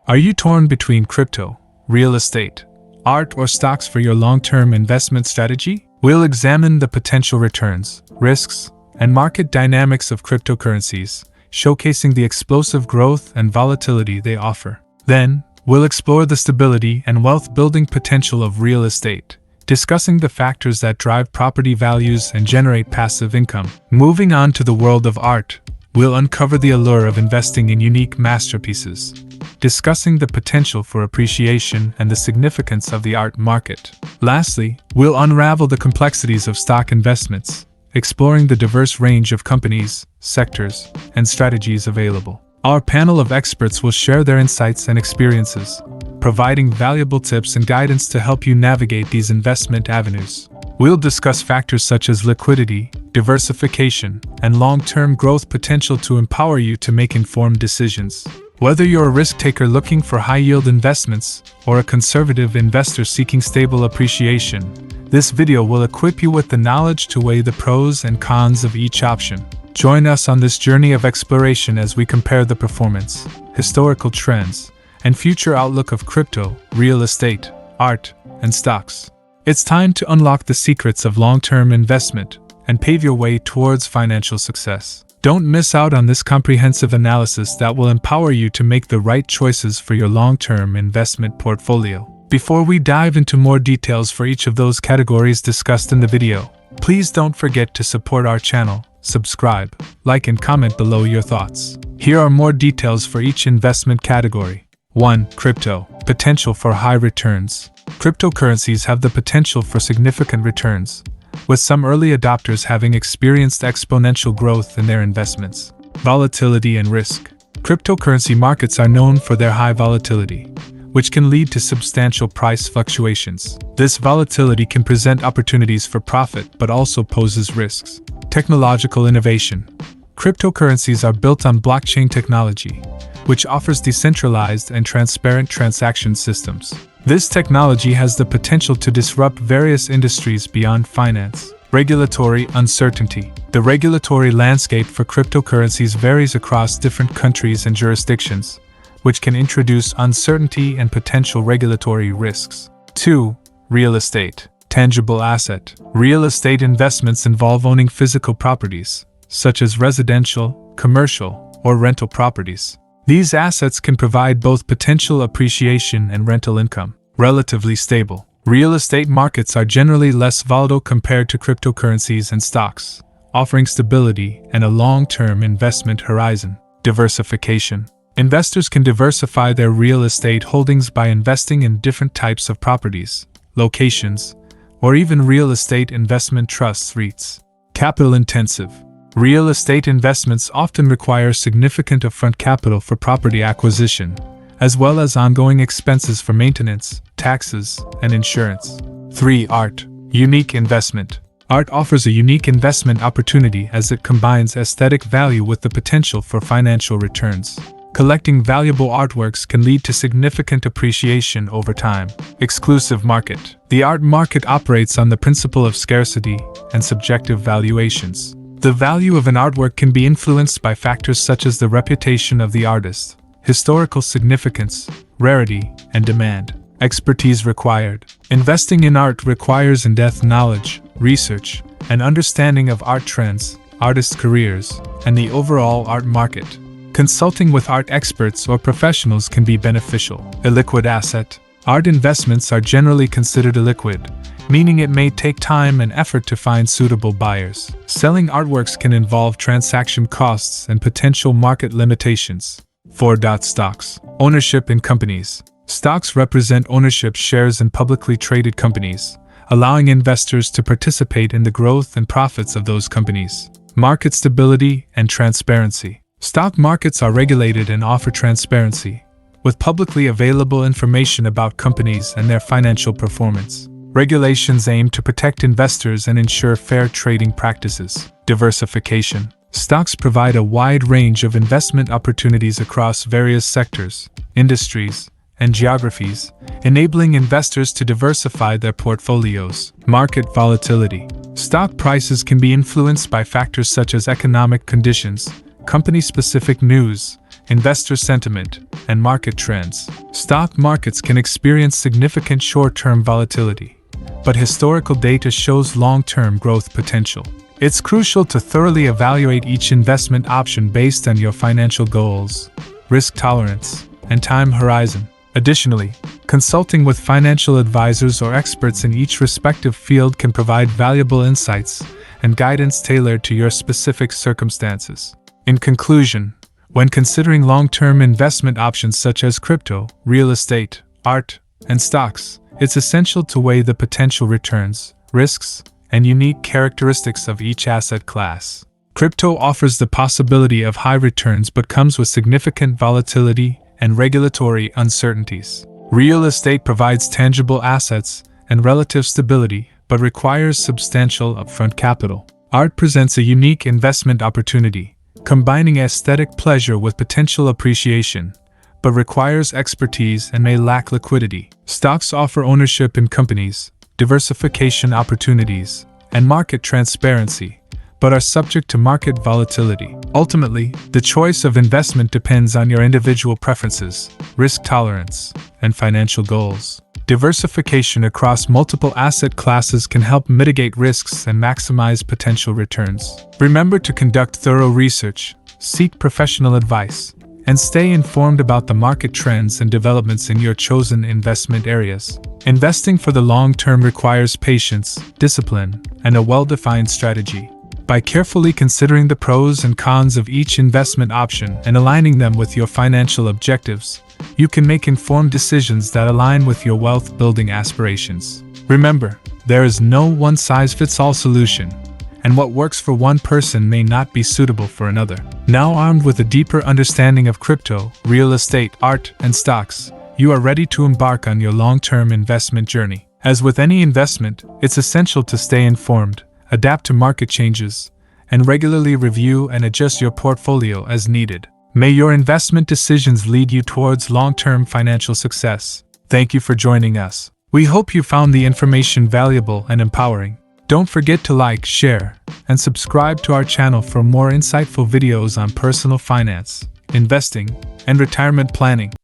Are you torn between crypto, real estate, art, or stocks for your long-term investment strategy? We'll examine the potential returns, risks, and market dynamics of cryptocurrencies, showcasing the explosive growth and volatility they offer. Then, we'll explore the stability and wealth-building potential of real estate, discussing the factors that drive property values and generate passive income. Moving on to the world of art, we'll uncover the allure of investing in unique masterpieces, discussing the potential for appreciation and the significance of the art market. Lastly, we'll unravel the complexities of stock investments, exploring the diverse range of companies, sectors, and strategies available. Our panel of experts will share their insights and experiences, providing valuable tips and guidance to help you navigate these investment avenues. We'll discuss factors such as liquidity, diversification, and long-term growth potential to empower you to make informed decisions. Whether you're a risk taker looking for high-yield investments or a conservative investor seeking stable appreciation, this video will equip you with the knowledge to weigh the pros and cons of each option. Join us on this journey of exploration as we compare the performance, historical trends, and future outlook of crypto, real estate, art, and stocks. It's time to unlock the secrets of long-term investment and pave your way towards financial success. Don't miss out on this comprehensive analysis that will empower you to make the right choices for your long-term investment portfolio. Before we dive into more details for each of those categories discussed in the video, please don't forget to support our channel, subscribe, like, and comment below your thoughts. Here are more details for each investment category. 1. Crypto. Potential for high returns. Cryptocurrencies have the potential for significant returns, with some early adopters having experienced exponential growth in their investments. Volatility and risk. Cryptocurrency markets are known for their high volatility, which can lead to substantial price fluctuations. This volatility can present opportunities for profit but also poses risks. Technological innovation. Cryptocurrencies are built on blockchain technology, which offers decentralized and transparent transaction systems. This technology has the potential to disrupt various industries beyond finance. Regulatory uncertainty. The regulatory landscape for cryptocurrencies varies across different countries and jurisdictions, which can introduce uncertainty and potential regulatory risks. 2. Real estate. Tangible asset. Real estate investments involve owning physical properties, such as residential, commercial, or rental properties. These assets can provide both potential appreciation and rental income. Relatively stable. Real estate markets are generally less volatile compared to cryptocurrencies and stocks, offering stability and a long-term investment horizon. Diversification. Investors can diversify their real estate holdings by investing in different types of properties, locations, or even real estate investment trusts (REITs). Capital-intensive. Real estate investments often require significant upfront capital for property acquisition, as well as ongoing expenses for maintenance, taxes, and insurance. 3. Art. Unique investment. Art offers a unique investment opportunity as it combines aesthetic value with the potential for financial returns. Collecting valuable artworks can lead to significant appreciation over time. Exclusive market. The art market operates on the principle of scarcity and subjective valuations. The value of an artwork can be influenced by factors such as the reputation of the artist, historical significance, rarity, and demand. Expertise required. Investing in art requires in-depth knowledge, research, and understanding of art trends, artists' careers, and the overall art market. Consulting with art experts or professionals can be beneficial. Illiquid asset. Art investments are generally considered illiquid, meaning it may take time and effort to find suitable buyers. Selling artworks can involve transaction costs and potential market limitations. 4. Stocks. Ownership in companies. Stocks represent ownership shares in publicly traded companies, allowing investors to participate in the growth and profits of those companies. Market stability and transparency. Stock markets are regulated and offer transparency, with publicly available information about companies and their financial performance. Regulations aim to protect investors and ensure fair trading practices. Diversification. Stocks provide a wide range of investment opportunities across various sectors, industries, and geographies, enabling investors to diversify their portfolios. Market volatility. Stock prices can be influenced by factors such as economic conditions, company-specific news, investor sentiment, and market trends. Stock markets can experience significant short-term volatility, but historical data shows long-term growth potential. It's crucial to thoroughly evaluate each investment option based on your financial goals, risk tolerance, and time horizon. Additionally, consulting with financial advisors or experts in each respective field can provide valuable insights and guidance tailored to your specific circumstances. In conclusion, when considering long-term investment options such as crypto, real estate, art, and stocks, it's essential to weigh the potential returns, risks, and unique characteristics of each asset class. Crypto offers the possibility of high returns but comes with significant volatility and regulatory uncertainties. Real estate provides tangible assets and relative stability but requires substantial upfront capital. Art presents a unique investment opportunity, combining aesthetic pleasure with potential appreciation, but requires expertise and may lack liquidity. Stocks offer ownership in companies, diversification opportunities, and market transparency, but are subject to market volatility. Ultimately, the choice of investment depends on your individual preferences, risk tolerance, and financial goals. Diversification across multiple asset classes can help mitigate risks and maximize potential returns. Remember to conduct thorough research, seek professional advice, and stay informed about the market trends and developments in your chosen investment areas. Investing for the long term requires patience, discipline, and a well-defined strategy. By carefully considering the pros and cons of each investment option and aligning them with your financial objectives, you can make informed decisions that align with your wealth-building aspirations. Remember, there is no one-size-fits-all solution, and what works for one person may not be suitable for another. Now armed with a deeper understanding of crypto, real estate, art, and stocks, you are ready to embark on your long-term investment journey. As with any investment, it's essential to stay informed, adapt to market changes, and regularly review and adjust your portfolio as needed. May your investment decisions lead you towards long-term financial success. Thank you for joining us. We hope you found the information valuable and empowering. Don't forget to like, share, and subscribe to our channel for more insightful videos on personal finance, investing, and retirement planning.